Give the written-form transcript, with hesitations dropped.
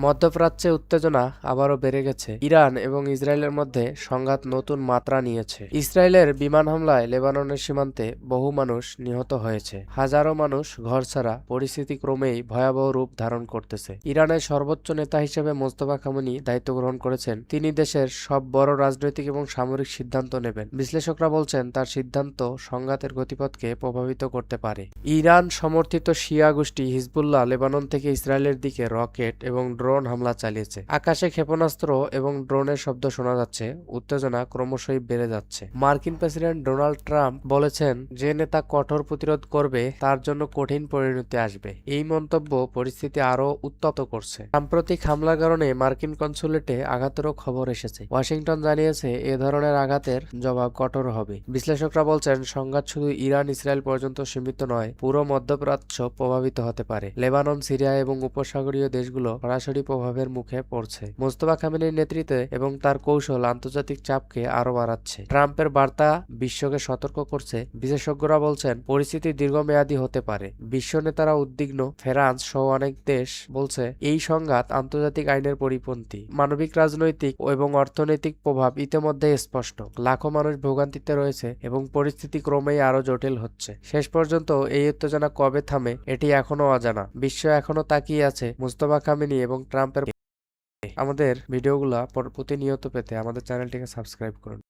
মধ্যপ্রাচ্যে উত্তেজনা আবারও বেড়ে গেছে। ইরান এবং ইসরায়েলের মধ্যে সংঘাত নতুন মাত্রা নিয়েছে। ইসরায়েলের বিমান হামলায় লেবাননের সীমান্তে বহু মানুষ নিহত হয়েছে। হাজারো মানুষ ঘরছাড়া। পরিস্থিতি ক্রমেই ভয়াবহ রূপ ধারণ করতেছে। ইরানের সর্বোচ্চ নেতা হিসেবে মোস্তফা খামেনি দায়িত্ব গ্রহণ করেছেন। তিনি দেশের সব বড় রাজনৈতিক এবং সামরিক সিদ্ধান্ত নেবেন। বিশ্লেষকরা বলছেন তার সিদ্ধান্ত সংঘাতের গতিপথকে প্রভাবিত করতে পারে। ইরান সমর্থিত শিয়া গোষ্ঠী হিজবুল্লাহ লেবানন থেকে ইসরায়েলের দিকে রকেট এবং ড্রোন হামলা চালিয়েছে। আকাশে ক্ষেপণাস্ত্র এবং ড্রোনের শব্দ শোনা যাচ্ছে। উত্তেজনা ক্রমশই বেড়ে যাচ্ছে। মার্কিন প্রেসিডেন্ট ডোনাল্ড ট্রাম্প বলেছেন, যে নেতা কঠোর প্রতিরোধ করবে তার জন্য কঠিন পরিণতি আসবে। এই মন্তব্য পরিস্থিতি আরও উত্তপ্ত করছে। সাম্প্রতিক হামলার কারণে মার্কিন কনসুলেটে আঘাতেরও খবর এসেছে। ওয়াশিংটন জানিয়েছে এ ধরনের আঘাতের জবাব কঠোর হবে। বিশ্লেষকরা বলছেন সংঘাত শুধু ইরান ইসরায়েল পর্যন্ত সীমিত নয়, পুরো মধ্যপ্রাচ্য প্রভাবিত হতে পারে। লেবানন, সিরিয়া এবং উপসাগরীয় দেশগুলো সরাসরি প্রভাবের মুখে পড়ছে। মোস্তফা খামেনির নেতৃত্বে এবং তার কৌশল আন্তর্জাতিক চাপকে আরো বাড়াচ্ছে। ট্রাম্পের বার্তা বিশ্বকে সতর্ক করছে। বিশেষজ্ঞরা বলছেন পরিস্থিতি দীর্ঘমেয়াদী হতে পারে। বিশ্ব নেতারা উদ্বিগ্ন। ফ্রান্স সহ অনেক দেশ বলছে এই সংঘাত আন্তর্জাতিক আইনের পরিপন্থী। মানবিক, রাজনৈতিক এবং অর্থনৈতিক প্রভাব ইতিমধ্যে স্পষ্ট। লাখো মানুষ ভোগান্তিতে রয়েছে এবং পরিস্থিতি ক্রমেই আরো জটিল হচ্ছে। শেষ পর্যন্ত এই উত্তেজনা কবে থামে এটি এখনো অজানা। বিশ্ব এখনো তাকিয়ে আছে মোস্তফা খামেনি এবং ট্রাম্পের। আমাদের ভিডিওগুলো প্রতিনিয়ত পেতে আমাদের চ্যানেলটিকে সাবস্ক্রাইব করুন।